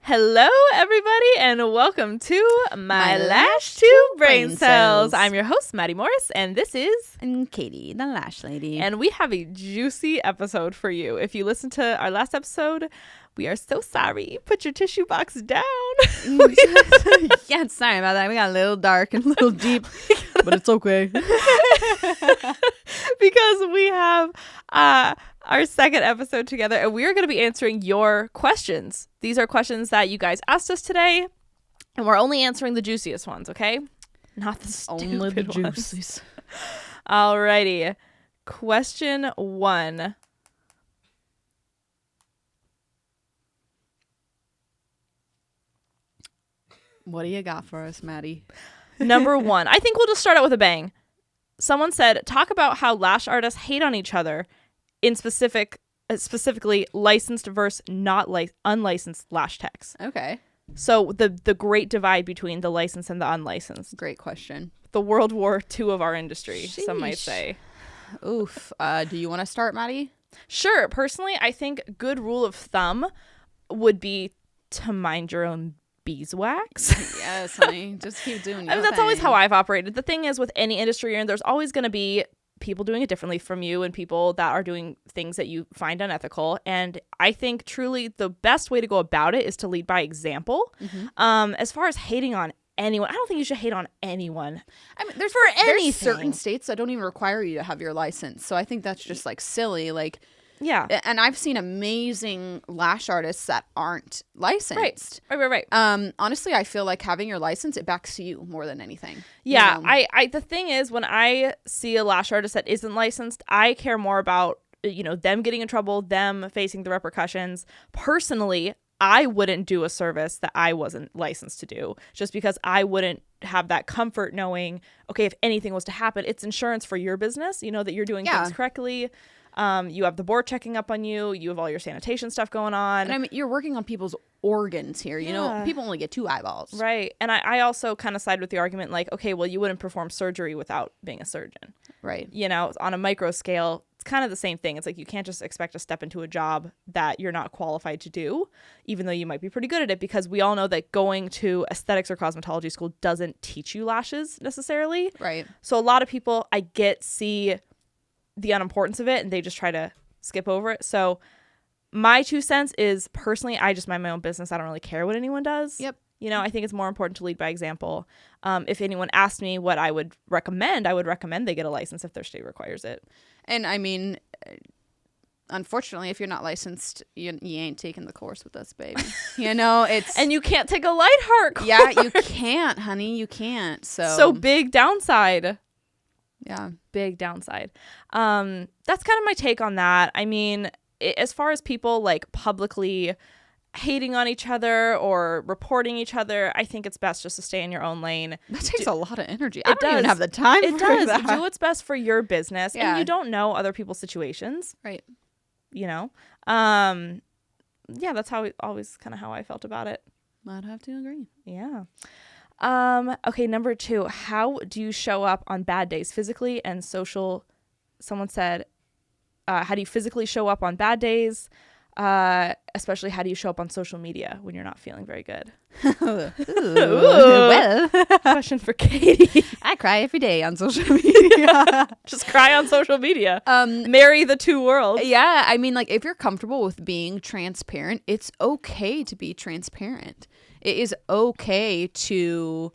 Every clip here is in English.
Hello, everybody, and welcome to My Lash Two Braincells. I'm your host, Maddi Morris, and this is... And Katie, the Lash Lady. And we have a juicy episode for you. If you listened to our last episode, we are so sorry. Put your tissue box down. Yeah, sorry about that. We got a little dark and a little deep, but it's okay. Because we have our second episode together, and we are going to be answering your questions. These are questions that you guys asked us today, and we're only answering the juiciest ones, okay? Not the stupid Only the ones. juices. Alrighty. Question 1. What do you got for us, Maddie? Number 1. I think we'll just start out with a bang. Someone said, talk about how lash artists hate on each other, in specifically licensed versus not unlicensed lash techs. Okay. So the great divide between the licensed and the unlicensed. Great question. The World War II of our industry, Sheesh. some might say. Oof. Do you want to start, Maddie? Sure. Personally, I think good rule of thumb would be to mind your own beeswax. Yes, honey. Just keep doing your I mean, that's always how I've operated. The thing is, with any industry you're in, there's always going to be people doing it differently from you and people that are doing things that you find unethical. And I think truly the best way to go about it is to lead by example. Mm-hmm. As far as hating on anyone, I don't think you should hate on anyone. I mean, there's anything. certain states that don't even require you to have your license. So I think that's just like silly. Like, yeah. And I've seen amazing lash artists that aren't licensed. Right. Honestly, I feel like having your license, it backs you more than anything. Yeah. You know? I the thing is, when I see a lash artist that isn't licensed, I care more about, them getting in trouble, them facing the repercussions. Personally, I wouldn't do a service that I wasn't licensed to do, just because I wouldn't have that comfort knowing, okay, if anything was to happen, it's insurance for your business, that you're doing things correctly. You have the board checking up on you. You have all your sanitation stuff going on. And I mean, you're working on people's organs here. People only get 2 eyeballs. Right. And I also kind of side with the argument like, okay, well, you wouldn't perform surgery without being a surgeon. Right. On a micro scale, it's kind of the same thing. It's like you can't just expect to step into a job that you're not qualified to do, even though you might be pretty good at it, because we all know that going to aesthetics or cosmetology school doesn't teach you lashes necessarily. Right. So a lot of people see the unimportance of it and they just try to skip over it. So my 2 cents is, personally, I just mind my own business. I don't really care what anyone does. Yep. I think it's more important to lead by example. If anyone asked me what I would recommend they get a license if their state requires it. And I mean, unfortunately, if you're not licensed, you ain't taking the course with us, baby. It's and you can't take a light heart course. Yeah, you can't, honey. You can't. So big downside. Yeah. Big downside. That's kind of my take on that. I mean, as far as people like publicly hating on each other or reporting each other, I think it's best just to stay in your own lane. That takes a lot of energy. I don't even have the time for that. Do what's best for your business. Yeah. And you don't know other people's situations. Right. Yeah, that's always kind of how I felt about it. I'd have to agree. Yeah. Okay, number 2, how do you show up on bad days, physically and social? Someone said, how do you physically show up on bad days? Especially how do you show up on social media when you're not feeling very good? Ooh. Well, question for Katie. I cry every day on social media. Just cry on social media. Marry the 2 worlds. Yeah, I mean, like, if you're comfortable with being transparent, it's okay to be transparent. It is okay to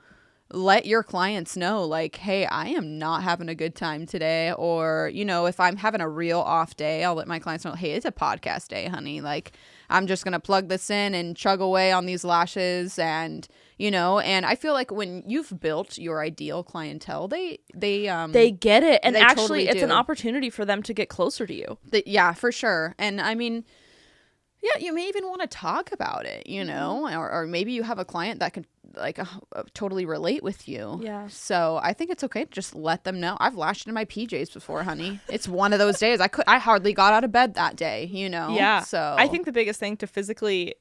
let your clients know, like, hey, I am not having a good time today. Or, if I'm having a real off day, I'll let my clients know, hey, it's a podcast day, honey. Like, I'm just going to plug this in and chug away on these lashes. And, and I feel like when you've built your ideal clientele, they get it. And actually, totally it's do. an opportunity for them to get closer to you. Yeah, for sure. And I mean, yeah, you may even want to talk about it, or maybe you have a client that could totally relate with you. Yeah. So I think it's okay to just let them know. I've lashed in my PJs before, honey. It's one of those days. I hardly got out of bed that day, Yeah. So I think the biggest thing to physically,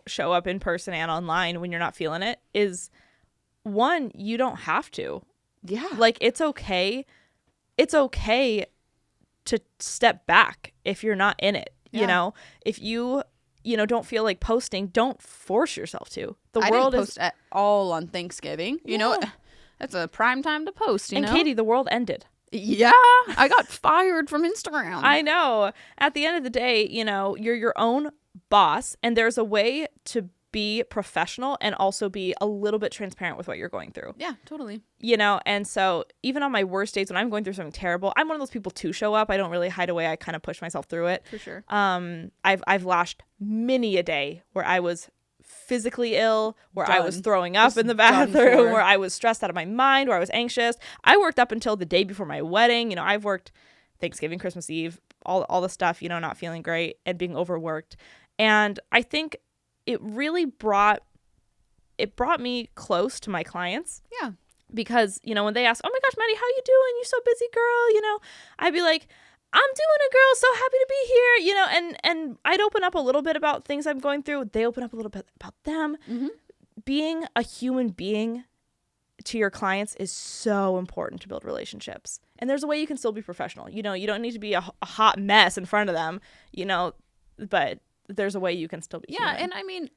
show up in person and online when you're not feeling it is, one, you don't have to. Yeah. Like, it's okay. It's okay to step back if you're not in it. Yeah. If you don't feel like posting, don't force yourself to. The I world didn't is post at all on Thanksgiving. You know, that's a prime time to post, you and know? Katie, the world ended. Yeah, I got fired from Instagram. I know. At the end of the day, you're your own boss, and there's a way to be professional and also be a little bit transparent with what you're going through. Yeah, totally. And so even on my worst days when I'm going through something terrible, I'm one of those people to show up. I don't really hide away. I kind of push myself through it. For sure. I've lashed many a day where I was physically ill, where I was Done. throwing up Just in the done bathroom, for. where I was stressed out of my mind, where I was anxious. I worked up until the day before my wedding. I've worked Thanksgiving, Christmas Eve, all the stuff, not feeling great and being overworked. And I think it really brought me close to my clients. Yeah. Because, when they ask, oh my gosh, Maddie, how you doing? You so busy, girl. I'd be like, I'm doing it, girl. So happy to be here, and I'd open up a little bit about things I'm going through. They open up a little bit about them. Mm-hmm. Being a human being to your clients is so important to build relationships. And there's a way you can still be professional. You don't need to be a hot mess in front of them, but there's a way you can still be human. And I mean,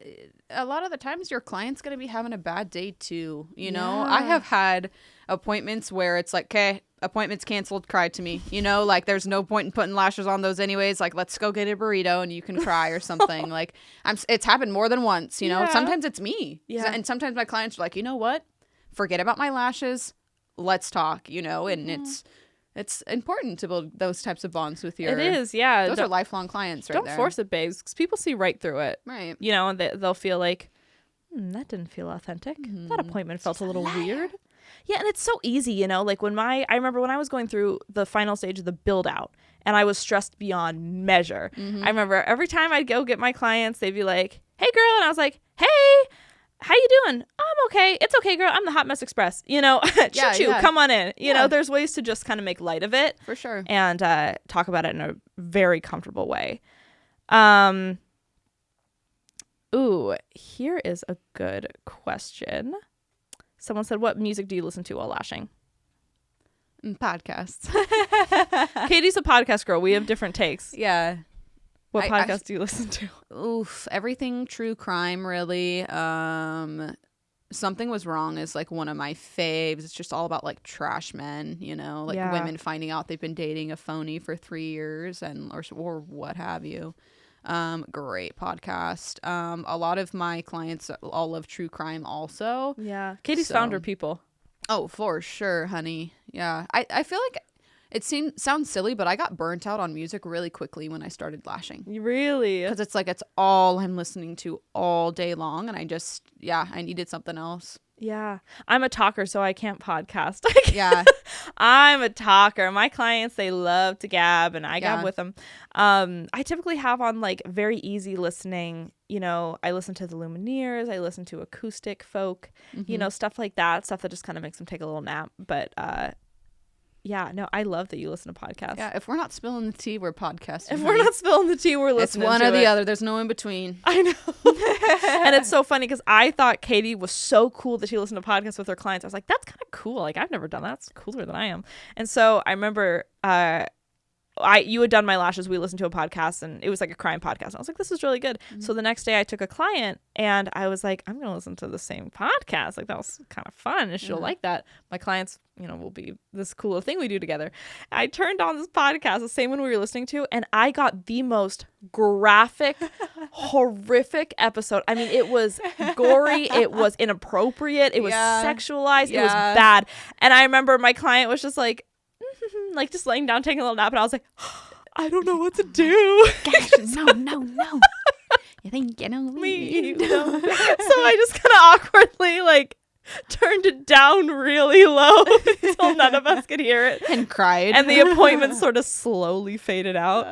a lot of the times your client's going to be having a bad day too. I have had appointments where it's like, okay, appointment's canceled, cry to me. Like there's no point in putting lashes on those anyways. Like, let's go get a burrito and you can cry or something. Like it's happened more than once, Yeah. Sometimes it's me. Yeah. And sometimes my clients are like, you know what? Forget about my lashes. Let's talk, and it's important to build those types of bonds with your... It is, yeah. Those are lifelong clients right there. Don't force it, babes, because people see right through it. Right. And they'll feel like, that didn't feel authentic. That appointment felt a little weird. Yeah, and it's so easy, like I remember when I was going through the final stage of the build out and I was stressed beyond measure. I remember every time I'd go get my clients, they'd be like, hey girl, and I was like, hey, how you doing? I'm okay. It's okay, girl. I'm the Hot Mess Express. Choo-choo, come on in. There's ways to just kind of make light of it. For sure. And talk about it in a very comfortable way. Ooh, here is a good question. Someone said, what music do you listen to while lashing? Podcasts. Katie's a podcast girl. We have different takes. Yeah. What podcast do you listen to? Oof, everything true crime, really. Something Was Wrong is like one of my faves. It's just all about like trash men, women finding out they've been dating a phony for 3 years or what have you. Great podcast. A lot of my clients all love true crime also. Yeah. Katie's found her people. Oh, for sure, honey. Yeah. I feel like it sounds silly, but I got burnt out on music really quickly when I started lashing. Really? Because it's all I'm listening to all day long. And I needed something else. Yeah. I'm a talker, so I can't podcast. Yeah. I'm a talker. My clients, they love to gab, and I gab with them. I typically have on like very easy listening. I listen to the Lumineers. I listen to acoustic folk, stuff like that. Stuff that just kind of makes them take a little nap. But yeah, no, I love that you listen to podcasts. Yeah, if we're not spilling the tea, we're podcasting. If we're not spilling the tea, we're listening to it. It's one or the other. There's no in between. I know. And it's so funny because I thought Katie was so cool that she listened to podcasts with her clients. I was like, that's kind of cool. Like, I've never done that. That's cooler than I am. And so I remember you had done my lashes. We listened to a podcast, and it was like a crime podcast. And I was like, this is really good. Mm-hmm. So the next day I took a client, and I was like, I'm going to listen to the same podcast. Like, that was kind of fun, and she'll like that. My clients, will be this cool thing we do together. I turned on this podcast, the same one we were listening to, and I got the most graphic, horrific episode. I mean, it was gory. It was inappropriate. It was sexualized. It was bad. And I remember my client was just like just laying down, taking a little nap, and I was like, I don't know what to do. Gosh, no. You think you know me? So I just kind of awkwardly turned it down really low until none of us could hear it, and cried. And the appointment sort of slowly faded out.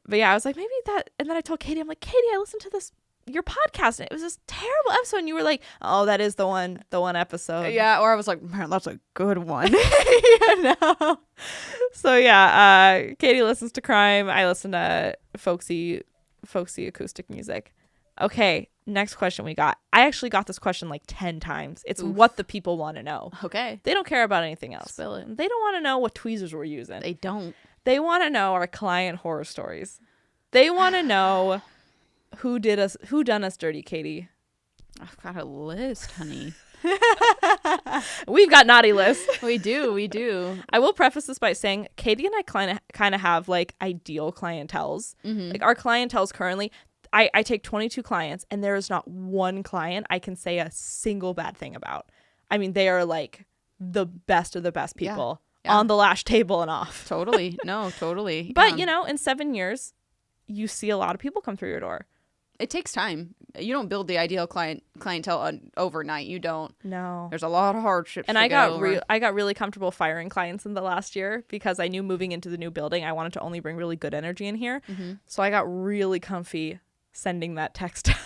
But yeah, I was like, maybe that. And then I told Katie, I'm like, Katie, I listened to your podcast, and it was this terrible episode, and you were like, oh, that is the one episode. Yeah, or I was like, man, that's a good one. So yeah, Katie listens to crime. I listen to folksy acoustic music. Okay, next question we got. I actually got this question like 10 times. It's what the people want to know. Okay. They don't care about anything else. Spill it. They don't want to know what tweezers we're using. They don't. They want to know our client horror stories. They want to know Who done us dirty, Katie? I've got a list, honey. We've got naughty lists. We do. I will preface this by saying Katie and I kind of have like ideal clienteles. Like our clienteles currently, I take 22 clients and there is not one client I can say a single bad thing about. I mean, they are like the best of the best people on the lash table and off. Totally. No, totally. But, you know, in 7 years, you see a lot of people come through your door. It takes time. You don't build the ideal clientele overnight. You don't. No. There's a lot of hardships. And I got really comfortable firing clients in the last year because I knew moving into the new building, I wanted to only bring really good energy in here. So I got really comfy sending that text out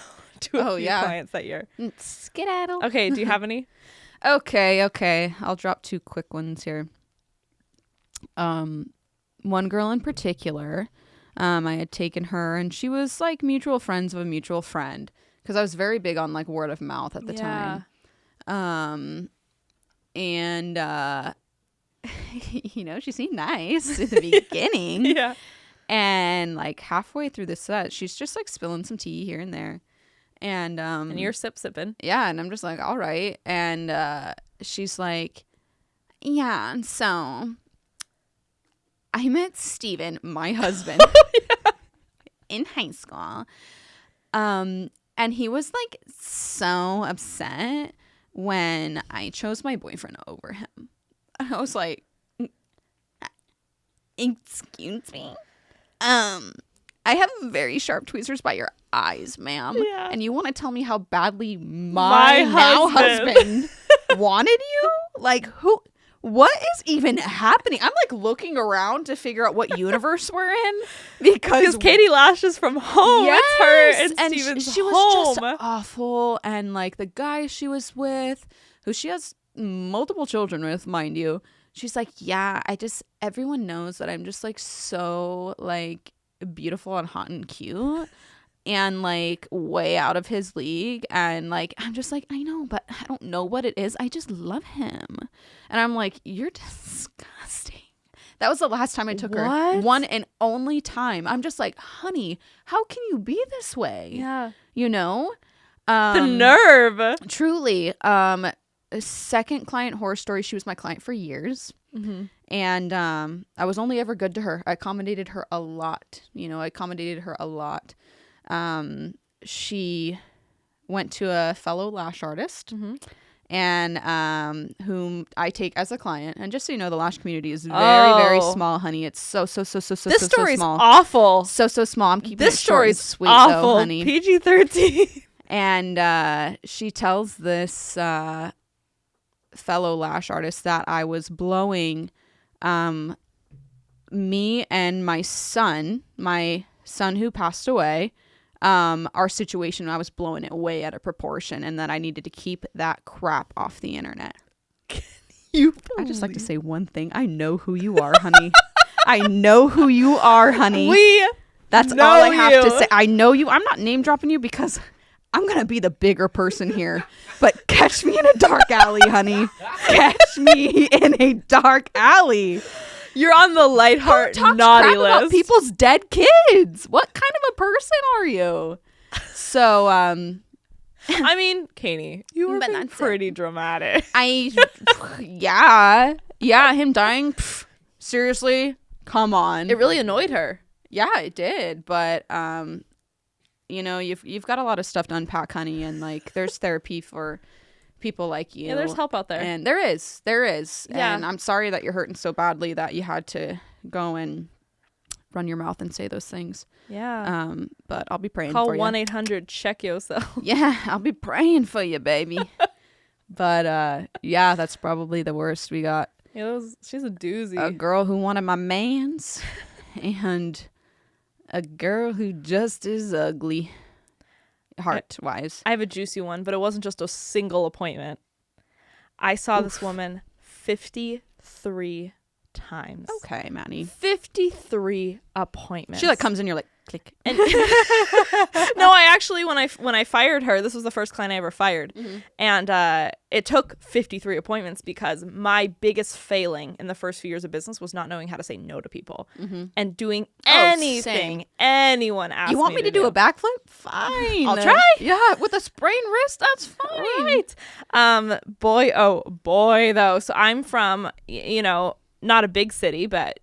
to a few clients that year. Skedaddle. Okay, do you have any? Okay. I'll drop 2 quick ones here. One girl in particular, I had taken her and she was like mutual friends of a mutual friend because I was very big on like word of mouth at the time. And you know, she seemed nice at the beginning. Yeah. And like halfway through the set, she's just like spilling some tea here and there. And you're sipping. Yeah, and I'm just like, all right. And she's like, yeah, so I met Steven, my husband, in high school. And he was like so upset when I chose my boyfriend over him. I was like, excuse me? I have very sharp tweezers by your eyes, ma'am. Yeah. And you want to tell me how badly my now husband wanted you? Like, who? What is even happening? I'm like looking around to figure out what universe we're in because Katie Lash is from home. Yes, it's her and Steven's she home. was just awful. And like the guy she was with, who she has multiple children with, mind you, she's like, yeah, everyone knows that I'm just like so like beautiful and hot and cute and like way out of his league. And like, I'm just like, I know, but I don't know what it is. I just love him. And I'm like, you're disgusting. That was the last time I took her. One and only time. I'm just like, honey, how can you be this way? Yeah. You know? The nerve. Truly. Second client horror story. She was my client for years. And I was only ever good to her. I accommodated her a lot. She went to a fellow lash artist and whom I take as a client. And just so you know, the lash community is very, very small, honey. It's so this so story's small. Awful. So small. I'm keeping this it short and story's sweet, awful. though, honey. PG-13. And she tells this fellow lash artist that I was blowing me and my son who passed away, our situation, I was blowing it way out of proportion and that I needed to keep that crap off the internet. I just like to say one thing. I know who you are, honey. I know who you are, honey. That's all I have to say. I know you. I'm not name dropping you because I'm going to be the bigger person here. But catch me in a dark alley, honey. Catch me in a dark alley. You're on the lightheart naughty list. About people's dead kids. What kind of a person are you? So, I mean, Katie, you were being pretty dramatic. Yeah, him dying. Pff, seriously, come on. It really annoyed her. Yeah, it did. But, you know, you've got a lot of stuff to unpack, honey, and like, there's therapy for people like you. Yeah, there's help out there. And there is. Yeah. And I'm sorry that you're hurting so badly that you had to go and run your mouth and say those things. Yeah. But I'll be praying for you. Call 1-800 check yourself. Yeah, I'll be praying for you, baby. But yeah, that's probably the worst we got. Yeah, she's a doozy. A girl who wanted my mans and a girl who just is ugly. Heart-wise. I have a juicy one, but it wasn't just a single appointment. I saw this woman 53 times. Okay, Maddie. 53 appointments. She like comes in, you're like, click. And no, I actually, when I fired her, this was the first client I ever fired. And it took 53 appointments because my biggest failing in the first few years of business was not knowing how to say no to people and doing anything anyone asked me. You want me to do a backflip? Fine. I'll try. Yeah, with a sprained wrist, that's fine. Right. Boy, oh boy, though. So I'm from, not a big city, but,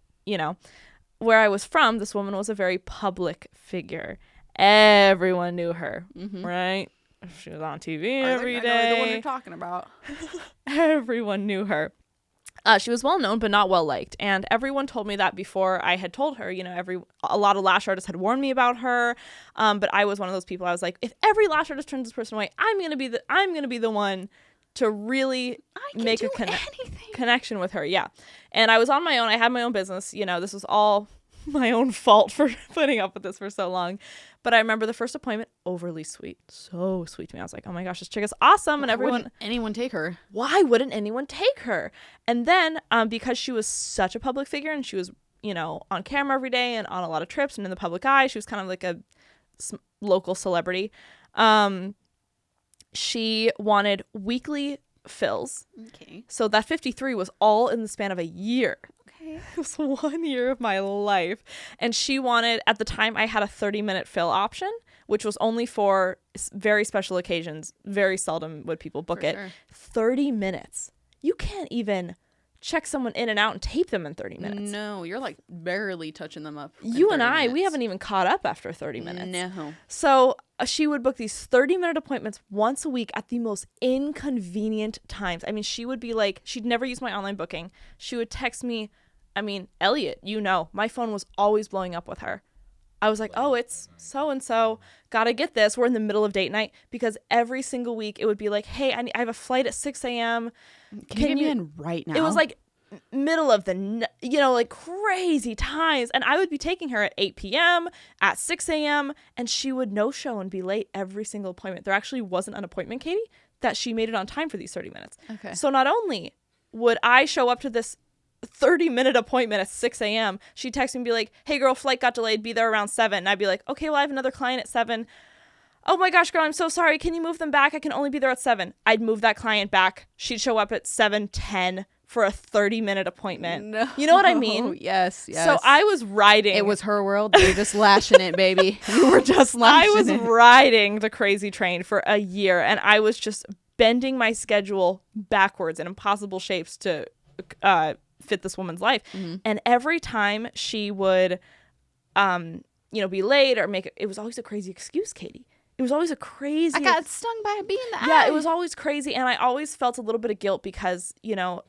where I was from, this woman was a very public figure. Everyone knew her, right? She was on TV every day. I know the one you're talking about. Everyone knew her. She was well known, but not well liked. And everyone told me that before I had told her. A lot of lash artists had warned me about her. But I was one of those people. I was like, if every lash artist turns this person away, I'm gonna be the one to really make a connection with her. Yeah. And I was on my own. I had my own business. This was all my own fault for putting up with this for so long. But I remember the first appointment, overly sweet. So sweet to me. I was like, oh my gosh, this chick is awesome. And Why wouldn't anyone take her? Why wouldn't anyone take her? And then because she was such a public figure and she was, on camera every day and on a lot of trips and in the public eye, she was kind of like a local celebrity. She wanted weekly fills. Okay. So that 53 was all in the span of a year. Okay. It was 1 year of my life. And she wanted, at the time, I had a 30-minute fill option, which was only for very special occasions. Very seldom would people book it. Sure. 30 minutes. You can't even check someone in and out and tape them in 30 minutes. No, you're like barely touching them up. You and I, we haven't even caught up after 30 minutes. No. So she would book these 30-minute appointments once a week at the most inconvenient times. I mean, she would be like, she'd never use my online booking. She would text me, Elliot, my phone was always blowing up with her. I was like, oh, it's so-and-so. Gotta get this. We're in the middle of date night because every single week it would be like, hey, I have a flight at 6 a.m. Can you get me in right now? It was like middle of the, like crazy times. And I would be taking her at 8 p.m., at 6 a.m., and she would no show and be late every single appointment. There actually wasn't an appointment, Katie, that she made it on time for these 30 minutes. Okay. So not only would I show up to this 30-minute appointment at 6 a.m., she'd text me and be like, hey girl, flight got delayed, be there around 7. And I'd be like, okay, well, I have another client at 7. Oh my gosh, girl, I'm so sorry. Can you move them back? I can only be there at 7. I'd move that client back. She'd show up at 7:10 for a 30-minute appointment. No. You know what I mean? Yes. So I was riding. It was her world. You were just lashing it, baby. You were just lashing it. I was riding the crazy train for a year, and I was just bending my schedule backwards in impossible shapes to fit this woman's life. And every time she would be late or it was always a crazy excuse, Katie. It was always a crazy... I got stung by a bee in the eye. Yeah, it was always crazy. And I always felt a little bit of guilt because,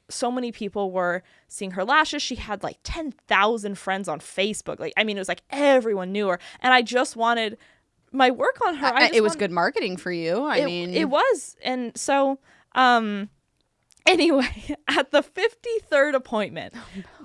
so many people were seeing her lashes. She had like 10,000 friends on Facebook. It was like everyone knew her. And I just wanted my work on her. It was good marketing for you. It was. And so... Anyway, at the 53rd appointment,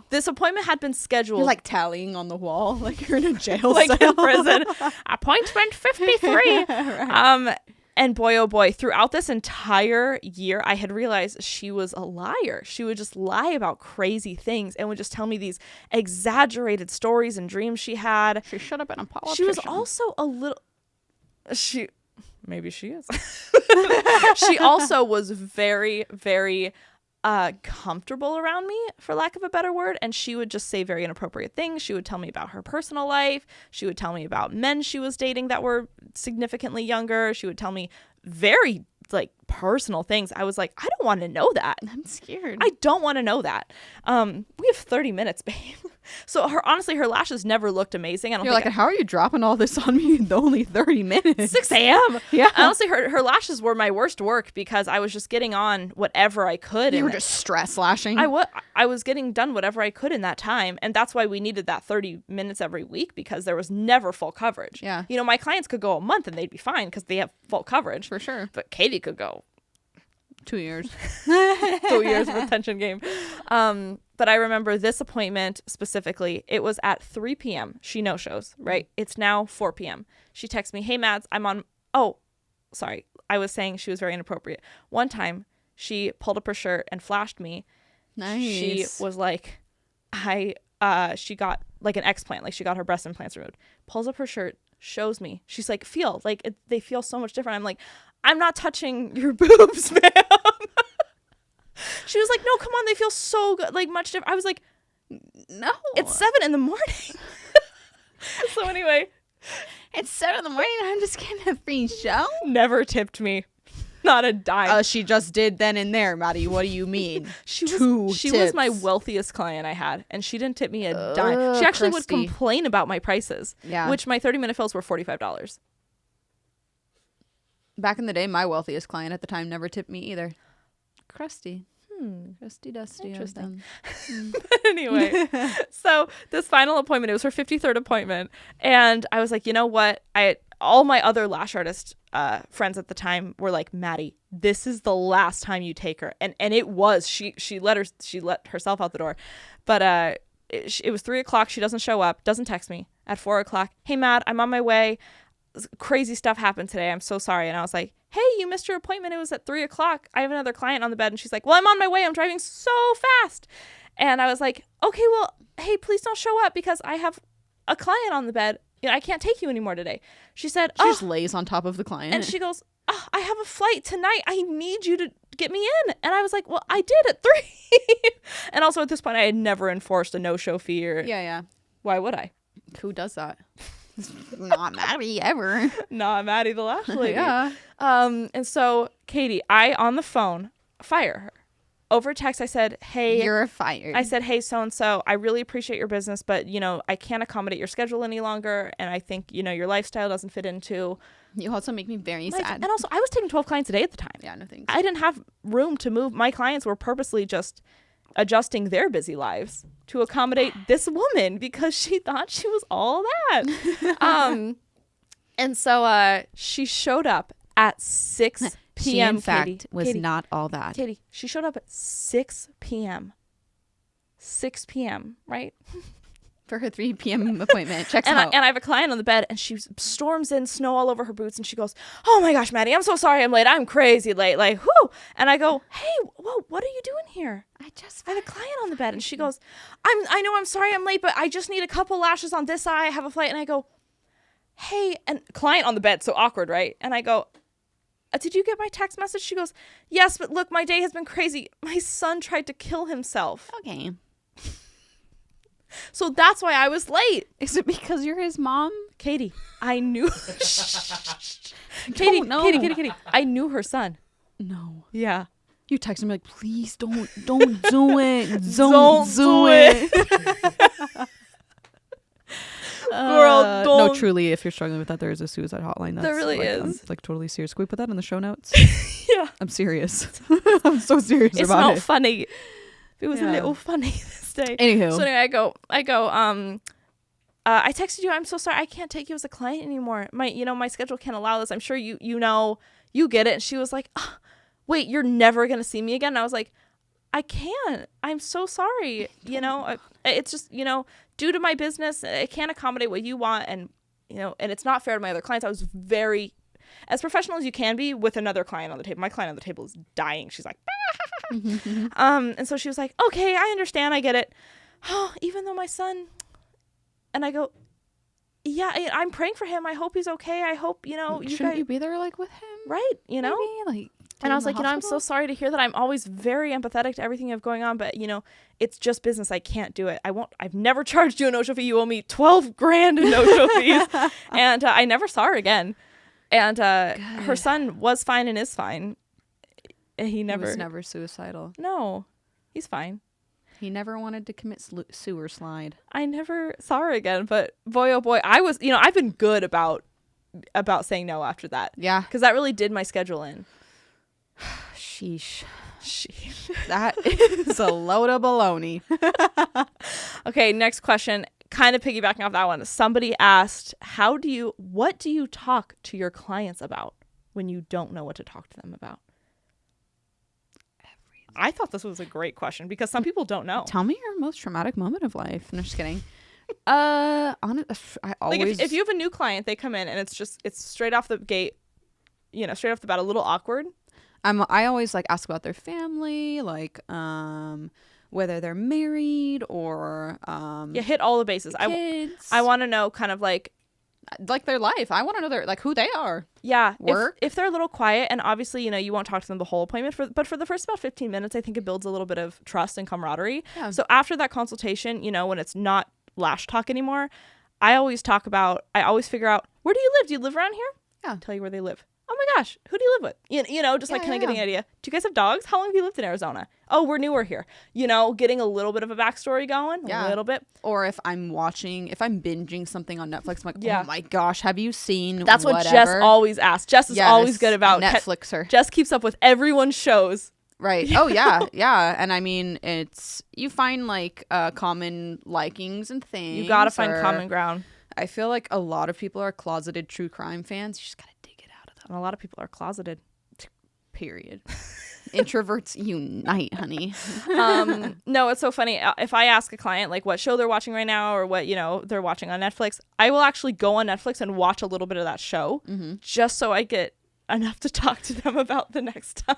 this appointment had been scheduled. You're like tallying on the wall, like you're in a jail like cell. In prison. Appointment 53. Right. And boy, oh boy, throughout this entire year, I had realized she was a liar. She would just lie about crazy things and would just tell me these exaggerated stories and dreams she had. She should have been a politician. She was also a little... Maybe she is. She also was very, very comfortable around me, for lack of a better word. And she would just say very inappropriate things. She would tell me about her personal life. She would tell me about men she was dating that were significantly younger. She would tell me very personal things. I was like, I don't want to know that. I'm scared. I don't want to know that. We have 30 minutes, babe. So her lashes never looked amazing. You're like, how are you dropping all this on me in only 30 minutes? 6 a.m. Yeah. Honestly, her lashes were my worst work because I was just getting on whatever I could. You were just stress lashing. I was getting done whatever I could in that time. And that's why we needed that 30 minutes every week because there was never full coverage. Yeah. My clients could go a month and they'd be fine because they have full coverage. For sure. But Katie could go 2 years. 2 years retention game. But I remember this appointment specifically. It was at 3 p.m. She no-shows, right? It's now 4 p.m. She texts me, hey, Mads, I'm on... Oh, sorry. I was saying she was very inappropriate. One time, she pulled up her shirt and flashed me. Nice. She was like, she got like an explant, like she got her breast implants removed, pulls up her shirt, shows me. She's like, feel like they feel so much different. I'm like, I'm not touching your boobs, ma'am. She was like, no, come on, they feel so good, like much different. I was like, no, it's 7 a.m. So anyway, it's 7 a.m. I'm just getting a free show. Never tipped me, not a dime. She just did then and there, Maddie. What do you mean? She was my wealthiest client I had, and she didn't tip me a dime. She actually would complain about my prices, which my 30-minute fills were $45. Back in the day, my wealthiest client at the time never tipped me either. Crusty. Crusty dusty. Interesting. But anyway, so this final appointment, it was her 53rd appointment, and I was like, you know what? All my other lash artist friends at the time were like, Maddie, this is the last time you take her, and it was. She let herself out the door, but it was 3:00. She doesn't show up, doesn't text me. At 4:00, hey Matt, I'm on my way. Crazy stuff happened today. I'm so sorry. And I was like, hey, you missed your appointment. It was at 3:00. I have another client on the bed. And she's like, well, I'm on my way. I'm driving so fast. And I was like, okay, well, hey, please don't show up because I have a client on the bed. You know, I can't take you anymore today. She said, she just lays on top of the client. And she goes, I have a flight tonight. I need you to get me in. And I was like, well, I did at 3. And also at this point, I had never enforced a no-show fee. Yeah. Why would I? Who does that? Not Maddie ever. Not Maddie the lash lady. Yeah. And so Katy, I on the phone fire her. Over text, I said, hey, you're fired. I said, hey, so-and-so, I really appreciate your business, but, you know, I can't accommodate your schedule any longer. And I think, you know, your lifestyle doesn't fit into. You also make me very sad. And also, I was taking 12 clients a day at the time. Yeah, no thanks. I didn't have room to move. My clients were purposely just adjusting their busy lives to accommodate this woman because she thought she was all that. And so she showed up at 6 p.m. She, in fact, Katy, was Katy, not all that. Katy, she showed up at 6 p.m. 6 p.m., right? For her 3 p.m. appointment. Checks out. And I have a client on the bed, and she storms in, snow all over her boots, and she goes, oh my gosh, Maddie, I'm so sorry I'm late. I'm crazy late. Like, whoo. And I go, hey, whoa, what are you doing here? I have a client on the bed. And she goes, I know I'm sorry I'm late, but I just need a couple lashes on this eye. I have a flight. And I go, hey, and client on the bed, so awkward, right? And I go, did you get my text message? She goes, yes, but look, my day has been crazy. My son tried to kill himself. Okay. So that's why I was late. Is it because you're his mom? Katy, I knew. Katy, I knew her son. No. Yeah. You text him like, please don't do it. Don't do it. Girl, don't. No, truly, if you're struggling with that, there is a suicide hotline. There really is. It's like totally serious. Can we put that in the show notes? Yeah. I'm serious. I'm so serious it's about it. It's not funny. It was a little funny this day. Anywho. So anyway, I go, I texted you, I'm so sorry, I can't take you as a client anymore. My schedule can't allow this. I'm sure you get it. And she was like, oh, wait, you're never going to see me again? And I was like, I can't. I'm so sorry. It's just, due to my business, I can't accommodate what you want. And, and it's not fair to my other clients. I was very, as professional as you can be with another client on the table. My client on the table is dying. She's like, and so she was like, okay, I understand. I get it. Oh, even though my son, and I go, yeah, I'm praying for him. I hope he's okay. I hope, Shouldn't you be there like with him? Right. Maybe, like, and I was like, I'm so sorry to hear that. I'm always very empathetic to everything you have going on, but it's just business. I can't do it. I've never charged you a no-show fee. You owe me $12,000 in no-show fees. And I never saw her again. And her son was fine and is fine. He was never suicidal. No, he's fine. He never wanted to commit sewer slide. I never saw her again, but boy, oh boy, I was, I've been good about saying no after that. Yeah. Because that really did my schedule in. Sheesh. That is a load of baloney. Okay, next question. Kind of piggybacking off that one. Somebody asked, what do you talk to your clients about when you don't know what to talk to them about? I thought this was a great question because some people don't know. Tell me your most traumatic moment of life. No, just kidding. I always like if you have a new client, they come in and it's straight off the gate, straight off the bat, a little awkward. I always like ask about their family, whether they're married or hit all the bases. kids. I want to know kind of like their life. I want to know who they are. Yeah. Work. If they're a little quiet, and obviously, you won't talk to them the whole appointment, but for the first about 15 minutes, I think it builds a little bit of trust and camaraderie. Yeah. So after that consultation, when it's not lash talk anymore, I always figure out, where do you live? Do you live around here? Yeah. Tell you where they live. Oh my gosh, who do you live with? Just like kind of getting an idea. Do you guys have dogs? How long have you lived in Arizona? Oh, we're newer here. Getting a little bit of a backstory going, a little bit. Or if I'm binging something on Netflix, I'm like, oh my gosh, have you seen That's whatever? what Jess always asks. Jess is always good about Netflixer. Jess keeps up with everyone's shows. Right. Oh, yeah. Yeah. And I mean, you find like common likings and things. You got to find common ground. I feel like a lot of people are closeted true crime fans. You just got to dig it out of them. And a lot of people are closeted. Period. Introverts unite, honey. No, it's so funny. If I ask a client like what show they're watching right now or what, they're watching on Netflix, I will actually go on Netflix and watch a little bit of that show just so I get enough to talk to them about the next time.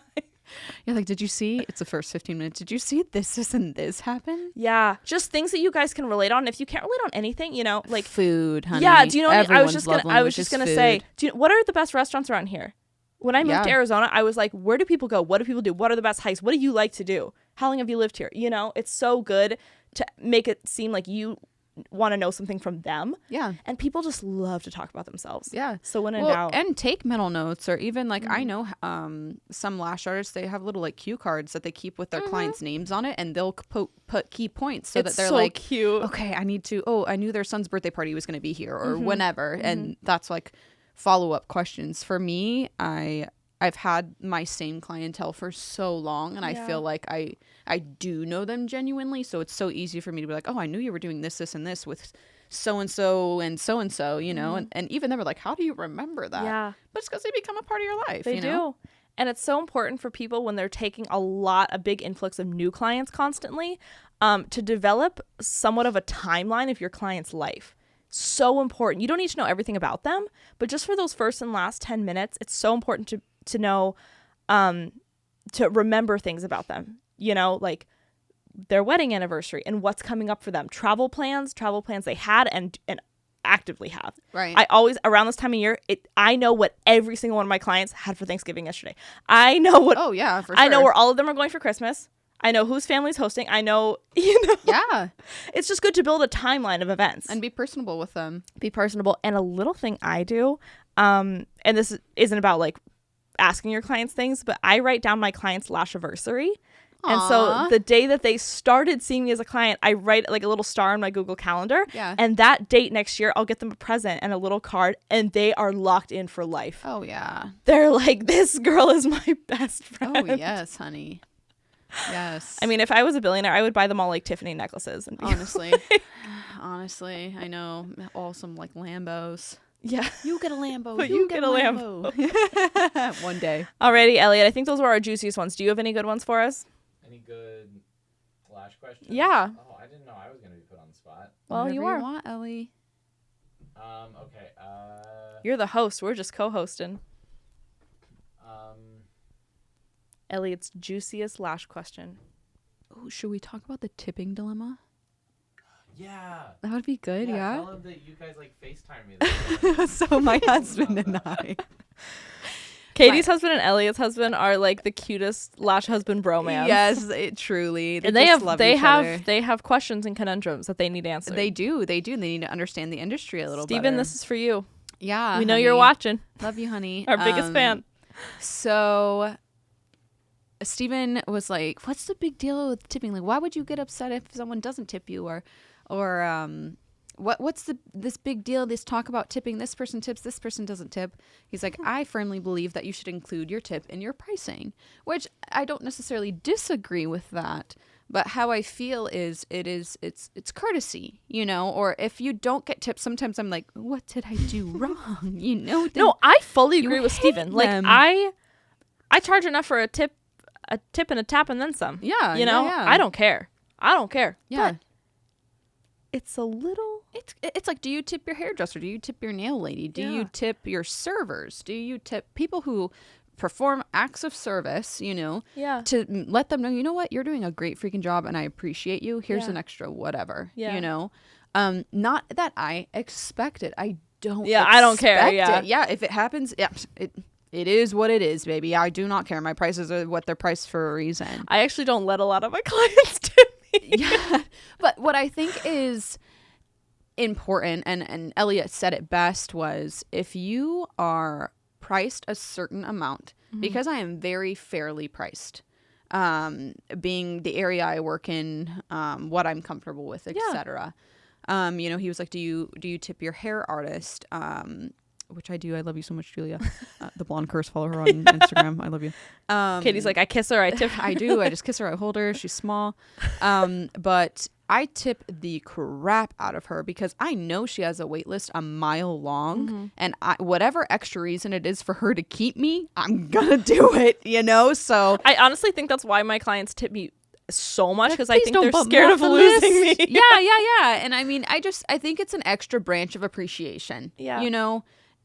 Yeah, like, did you see? It's the first 15 minutes. Did you see this and this happen? Yeah, just things that you guys can relate on. If you can't relate on anything, like food, honey. Yeah, do you know? I was Everyone's just gonna say, what are the best restaurants around here? When I moved to Arizona, I was like, where do people go? What do people do? What are the best hikes? What do you like to do? How long have you lived here? It's so good to make it seem like you want to know something from them. Yeah. And people just love to talk about themselves. Yeah. So when in doubt. And take mental notes, or even like I know some lash artists, they have little like cue cards that they keep with their clients' names on it, and they'll put key points so that they're so like, cute. Okay, I knew their son's birthday party was going to be here or whenever. And that's like follow-up questions. For me, I've had my same clientele for so long, and I feel like I do know them genuinely, so it's so easy for me to be like, oh, I knew you were doing this and this with so-and-so and so-and-so, and even they were like, how do you remember that? Yeah. But it's because they become a part of your life. They do. And it's so important for people when they're taking a big influx of new clients constantly, to develop somewhat of a timeline of your client's life. So important. You don't need to know everything about them, but just for those first and last 10 minutes, it's so important to know, to remember things about them, like their wedding anniversary and what's coming up for them, travel plans they had and actively have. Right. I always, around this time of year, I know what every single one of my clients had for Thanksgiving yesterday. I know what. Oh yeah, for sure. I know where all of them are going for Christmas. I know whose family's hosting. I know, Yeah. It's just good to build a timeline of events. And be personable with them. Be personable. And a little thing I do, and this isn't about like asking your clients things, but I write down my client's lashiversary. And so the day that they started seeing me as a client, I write like a little star on my Google Calendar. Yeah. And that date next year, I'll get them a present and a little card, and they are locked in for life. Oh, yeah. They're like, this girl is my best friend. Oh, yes, honey. Yes. I mean, if I was a billionaire, I would buy them all like Tiffany necklaces. And honestly, I know. All some like Lambos. Yeah. You get a Lambo. But you get a Lambo. One day. Alrighty, Elliot. I think those were our juiciest ones. Do you have any good ones for us? Any good lash questions? Yeah. Oh, I didn't know I was going to be put on the spot. Well, Whatever you are. You want, Ellie. Okay. You're the host. We're just co-hosting. Elliot's juiciest lash question. Oh, should we talk about the tipping dilemma? Yeah. That would be good, yeah? Tell him that you guys like FaceTime me. So my husband and I. Katie's husband and Elliot's husband are like the cutest lash husband bromance. Yes, truly. And they have questions and conundrums that they need answered. They do. They need to understand the industry a little better. Steven, this is for you. Yeah. We know you're watching. Love you, honey. Our biggest fan. So Steven was like, what's the big deal with tipping? Like, why would you get upset if someone doesn't tip you? Or what's this big deal, this talk about tipping? This person tips, this person doesn't tip. He's like, I firmly believe that you should include your tip in your pricing, which I don't necessarily disagree with that. But how I feel is it's courtesy, or if you don't get tips, sometimes I'm like, what did I do wrong? No, I fully agree with Steven. Like I charge enough for a tip and a tap and then some. Yeah. Yeah. I don't care. Yeah. But it's a little It's like, do you tip your hairdresser? Do you tip your nail lady? Do you tip your servers? Do you tip people who perform acts of service, to let them know, you know what, you're doing a great freaking job and I appreciate you. Here's an extra whatever, not that I expect it. I don't I don't care. Yeah. If it happens, it is what it is, baby. I do not care. My prices are what they're priced for a reason. I actually don't let a lot of my clients tip me. Yeah. But what I think is important, and Elliot said it best, was if you are priced a certain amount, because I am very fairly priced, being the area I work in, what I'm comfortable with, etc. He was like, do you tip your hair artist? Which I do. I love you so much, Julia. The blonde curse. Follow her on Instagram. I love you. Katie's like, I kiss her, I tip her. I do. I just kiss her. I hold her. She's small. But I tip the crap out of her because I know she has a wait list a mile long. And whatever extra reason it is for her to keep me, I'm going to do it, So I honestly think that's why my clients tip me so much, because I think they're scared of losing me. Yeah. And I mean, I think it's an extra branch of appreciation,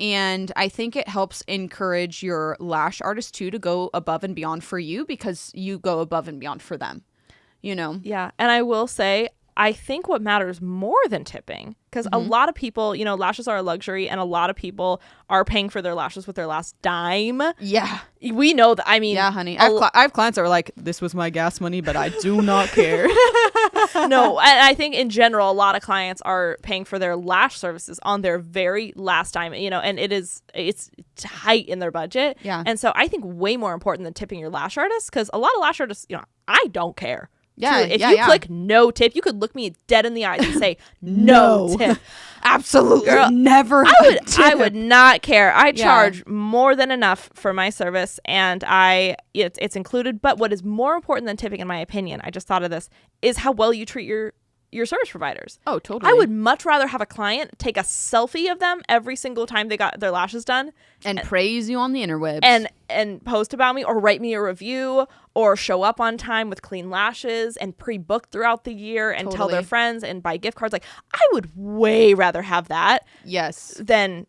And I think it helps encourage your lash artist too to go above and beyond for you, because you go above and beyond for them, Yeah. And I will say, I think what matters more than tipping, because a lot of people, lashes are a luxury, and a lot of people are paying for their lashes with their last dime. Yeah. We know that. I mean, yeah, honey. I have clients that are like, this was my gas money, but I do not care. No, and I think in general, a lot of clients are paying for their lash services on their very last dime, and it's tight in their budget. Yeah. And so I think way more important than tipping your lash artist, because a lot of lash artists, I don't care. Yeah, if you click no tip, you could look me dead in the eyes and say no tip. Absolutely, girl, never. I would not care. I charge more than enough for my service, and it's included. But what is more important than tipping, in my opinion, I just thought of this, is how well you treat your service providers. Oh, totally. I would much rather have a client take a selfie of them every single time they got their lashes done and praise you on the interwebs and post about me, or write me a review, or show up on time with clean lashes and pre-book throughout the year and tell their friends and buy gift cards. Like, I would way rather have that. Yes. Than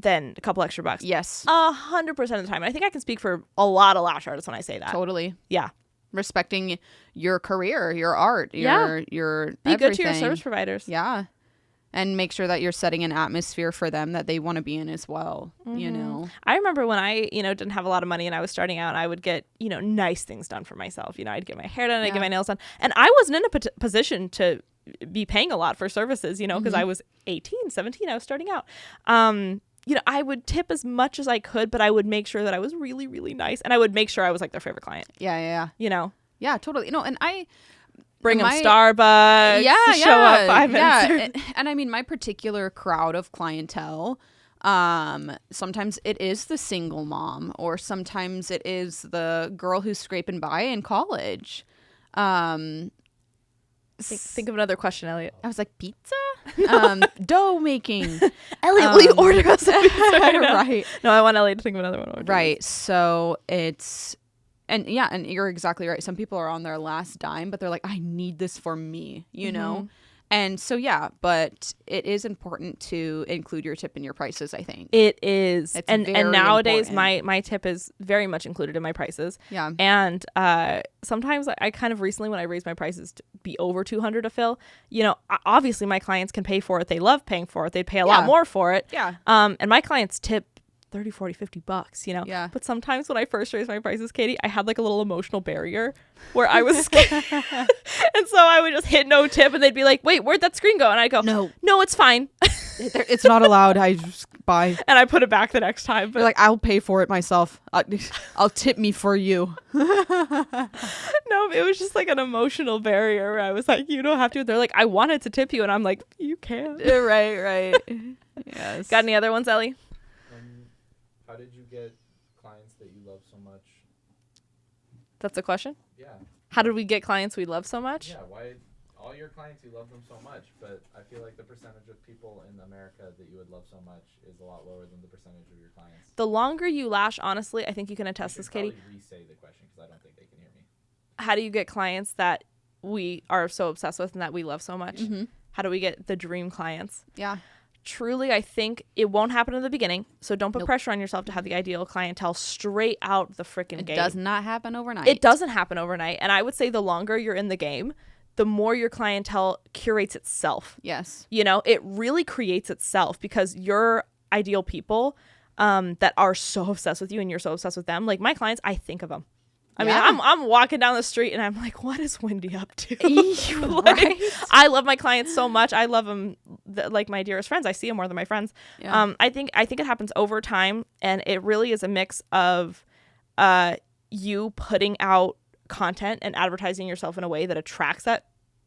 a couple extra bucks. Yes. 100% of the time. And I think I can speak for a lot of lash artists when I say that. Totally. Yeah. Respecting your career, your art, your be everything. good to your service providers. Yeah. And make sure that you're setting an atmosphere for them that they want to be in as well, I remember when I, didn't have a lot of money and I was starting out, I would get, nice things done for myself. I'd get my hair done, I'd get my nails done. And I wasn't in a position to be paying a lot for services, because I was 18, 17, I was starting out. I would tip as much as I could, but I would make sure that I was really, really nice. And I would make sure I was like their favorite client. Yeah. Yeah, totally. And I bring them Starbucks. Show up 5 minutes. Yeah. And I mean, my particular crowd of clientele, sometimes it is the single mom, or sometimes it is the girl who's scraping by in college. Think of another question, Elliot. I was like, pizza? Dough making. Elliot, will you order us a pizza right now? Right. No, I want Elliot to think of another one. Right. So it's, and you're exactly right. Some people are on their last dime, but they're like, I need this for me, know? And so, but it is important to include your tip in your prices, I think. It is. It's and very nowadays, important. my tip is very much included in my prices. Yeah. And sometimes I kind of recently, when I raised my prices to be over $200 a fill, obviously my clients can pay for it. They love paying for it. They pay a lot more for it. Yeah. And my clients tip $30, $40, $50, Yeah. But sometimes when I first raised my prices, Katie, I had like a little emotional barrier where I was scared. And so I would just hit no tip, and they'd be like, wait, where'd that screen go? And I'd go, no, it's fine. It's not allowed. I just buy. And I put it back the next time. But they're like, I'll pay for it myself. I'll tip me for you. No, it was just like an emotional barrier where I was like, you don't have to. They're like, I wanted to tip you. And I'm like, you can't. Right. Yes. Got any other ones, Ellie? How did you get clients that you love so much? That's the question? Yeah. How did we get clients we love so much? Yeah, why all your clients, you love them so much, but I feel like the percentage of people in America that you would love so much is a lot lower than the percentage of your clients. The longer you lash, honestly, I think you can attest this, Katie. Re-say the question because I don't think they can hear me. How do you get clients that we are so obsessed with and that we love so much? How do we get the dream clients? Yeah. Truly, I think it won't happen in the beginning. So don't put Nope. pressure on yourself to have the ideal clientele straight out the freaking It gate. does not happen overnight. It doesn't happen overnight. And I would say the longer you're in the game, the more your clientele curates itself. Yes. You know, it really creates itself because your ideal people that are so obsessed with you and you're so obsessed with them, like my clients, I think of them. I mean, I'm walking down the street and I'm like, what is Wendy up to? Like, I love my clients so much. I love them like my dearest friends. I see them more than my friends. Yeah. I think it happens over time, and it really is a mix of you putting out content and advertising yourself in a way that attracts that,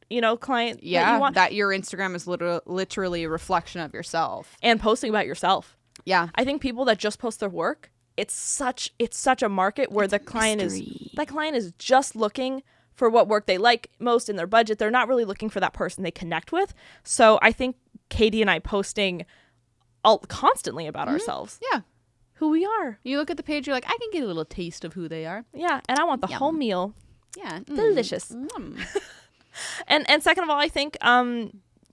you know, client that you want. That your Instagram is literally a reflection of yourself. And posting about yourself. Yeah. I think people that just post their work, it's such a market where the client is just looking for what work they like most in their budget. They're not really looking for that person they connect with. So I think Katie and I posting constantly about ourselves. Yeah. Who we are. You look at the page, you're like, I can get a little taste of who they are. Yeah. And I want the whole meal. Yeah. Delicious. And second of all, I think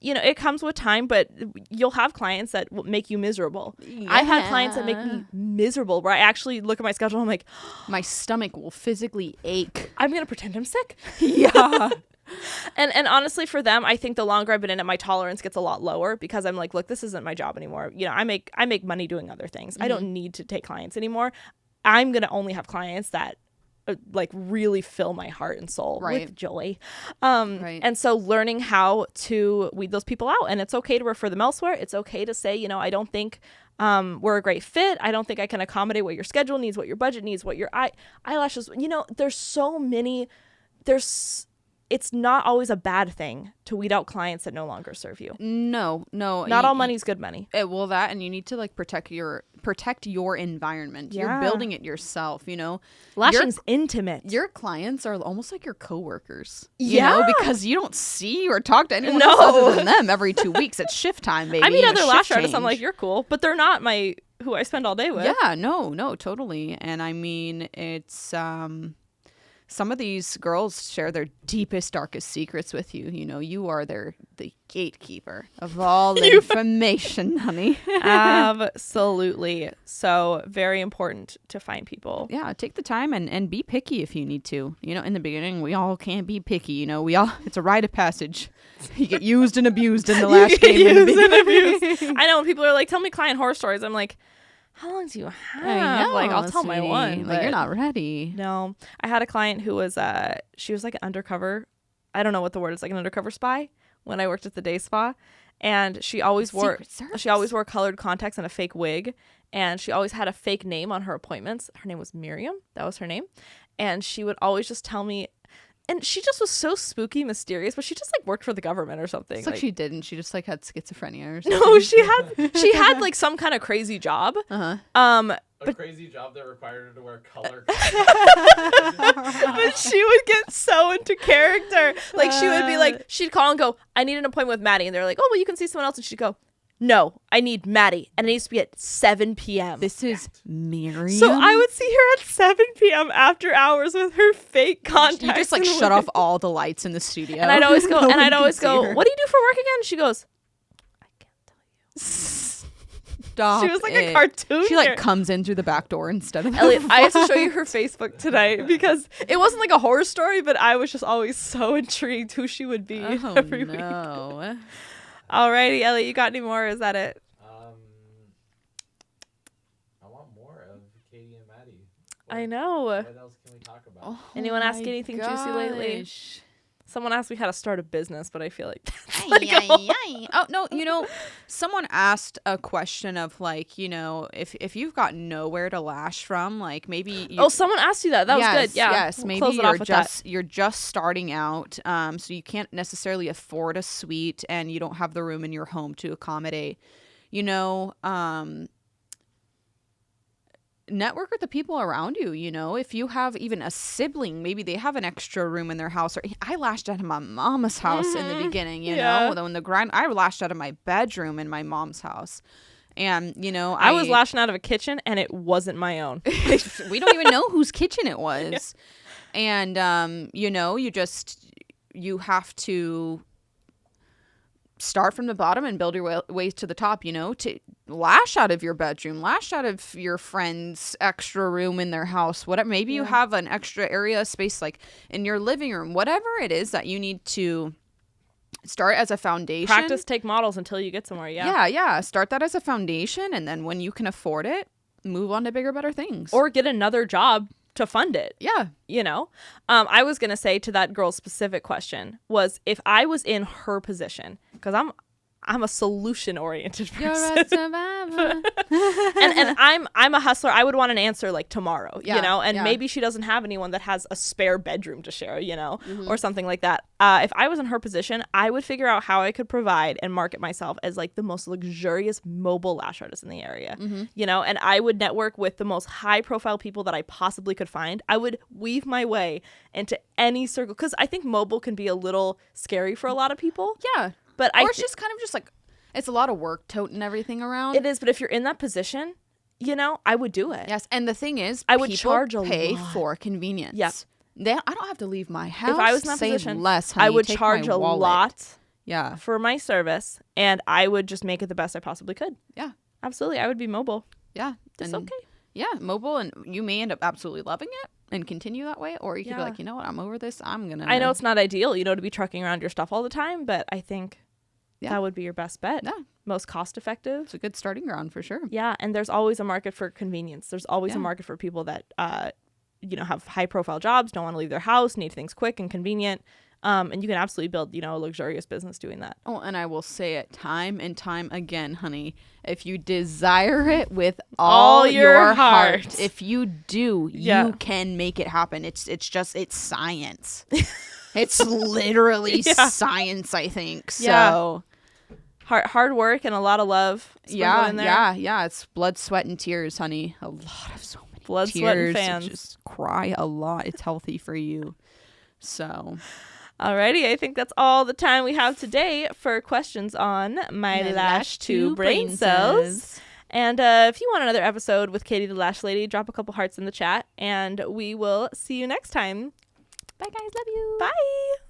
you know, it comes with time, but you'll have clients that will make you miserable. Yeah. I've had clients that make me miserable where I actually look at my schedule and I'm like, my stomach will physically ache. I'm going to pretend I'm sick. Yeah. And honestly, for them, I think the longer I've been in it, my tolerance gets a lot lower because I'm like, look, this isn't my job anymore. You know, I make money doing other things. I don't need to take clients anymore. I'm going to only have clients that like really fill my heart and soul with joy. And so learning how to weed those people out, and it's okay to refer them elsewhere. It's okay to say, you know, I don't think we're a great fit. I don't think I can accommodate what your schedule needs, what your budget needs, what your eyelashes, you know, there's so many, it's not always a bad thing to weed out clients that no longer serve you. No. Not all money's good money. Well, that, and you need to like protect your environment. Yeah. You're building it yourself, you know. Lashing's intimate. Your clients are almost like your coworkers. Yeah. You know, because you don't see or talk to anyone No. else other than them every 2 weeks. It's shift time, baby. I meet and other a lash shift artists. I'm change. like, you're cool, but they're not who I spend all day with. Yeah, no, totally. And I mean, it's some of these girls share their deepest, darkest secrets with you. You know, you are the gatekeeper of all information, honey. Absolutely. So very important to find people. Yeah, take the time and be picky if you need to. You know, in the beginning, we all can't be picky. You know, it's a rite of passage. You get used and abused in the last game. I know when people are like, tell me client horror stories. I'm like, how long do you have? I know, like, I'll tell my sweetie. one. Like, you're not ready. No. I had a client who was, she was like an undercover, I don't know what the word is, like an undercover spy when I worked at the day spa. And she always wore colored contacts and a fake wig. And she always had a fake name on her appointments. Her name was Miriam. That was her name. And she would always just tell me, and she just was so spooky, mysterious, but she just like worked for the government or something. It's like she didn't. She just like had schizophrenia or something. No, she had like some kind of crazy job. Uh-huh. A crazy job that required her to wear color. But she would get so into character. Like she would be like, she'd call and go, I need an appointment with Maddie. And they're like, oh, well, you can see someone else. And she'd go, no, I need Maddie. And it needs to be at 7 p.m. This is Miriam. So I would see her at 7 p.m. after hours with her fake contacts. You just like shut off all the lights in the studio. And I'd always go, No one can see her. what do you do for work again? She goes, I can't tell you. Stop. She was like a cartoon. She like comes in through the back door instead of Elliot, I have to show you her Facebook tonight because it wasn't like a horror story, but I was just always so intrigued who she would be every week. Alrighty, Elliot, you got any more? Or is that it? I want more of Katie and Maddie. I know. What else can we talk about? Anyone ask anything juicy lately? Someone asked me how to start a business, but I feel like that's Oh no, you know, someone asked a question of like, you know, if you've got nowhere to lash from, like maybe someone asked you that. That was good. Yeah. Yes, We'll maybe close it off with that. you're just starting out, so you can't necessarily afford a suite and you don't have the room in your home to accommodate. You know, network with the people around you. You know, if you have even a sibling, maybe they have an extra room in their house. Or I lashed out of my mama's house in the beginning, you know, when I lashed out of my bedroom in my mom's house. And, you know, I was lashing out of a kitchen and it wasn't my own. We don't even know whose kitchen it was. Yeah. And, you know, you have to start from the bottom and build your way to the top, you know, to lash out of your bedroom, lash out of your friend's extra room in their house, whatever. Maybe you have an extra area space like in your living room, whatever it is that you need to start as a foundation. Practice, take models until you get somewhere. Yeah. Start that as a foundation. And then when you can afford it, move on to bigger, better things. Or get another job to fund it. Yeah. You know, I was going to say to that girl's specific question was if I was in her position, because I'm a solution oriented person. You're a survivor. and I'm a hustler. I would want an answer like tomorrow, you know, and yeah. maybe she doesn't have anyone that has a spare bedroom to share, you know, Mm-hmm. or something like that. If I was in her position, I would figure out how I could provide and market myself as like the most luxurious mobile lash artist in the area, Mm-hmm. you know, and I would network with the most high profile people that I possibly could find. I would weave my way into any circle because I think mobile can be a little scary for a lot of people. Yeah. But Or it's just kind of just like, it's a lot of work toting everything around. It is, but if you're in that position, you know, I would do it. Yes, and the thing is, I would people charge a pay lot. for convenience. Yep. I don't have to leave my house. If I was in that save position, less, honey. I would Take charge my a wallet. lot Yeah, for my service, and I would just make it the best I possibly could. yeah, Absolutely, I would be mobile. yeah. It's And, okay. Yeah, mobile, and you may end up absolutely loving it and continue that way, or you could be Yeah. like, you know what, I'm over this. I'm gonna. I know it's not ideal, you know, to be trucking around your stuff all the time, but I think Yeah. that would be your best bet. Yeah. Most cost effective. It's a good starting ground for sure. Yeah, and there's always a market for convenience. There's always a Yeah. market for people that, you know, have high profile jobs, don't want to leave their house, need things quick and convenient. And you can absolutely build, you know, a luxurious business doing that. Oh, and I will say it time and time again, honey. If you desire it with all your heart, if you do, Yeah. you can make it happen. It's science. It's literally science, I think. So Hard work and a lot of love. sprinkled in there. yeah. It's blood, sweat, and tears, honey. A lot of so many Blood, tears. sweat, and fans. Just cry a lot. It's healthy for you. So Alrighty, I think that's all the time we have today for questions on My Lash Two Braincells. And if you want another episode with Katie the Lash Lady, drop a couple hearts in the chat, and we will see you next time. Bye, guys. Love you. Bye.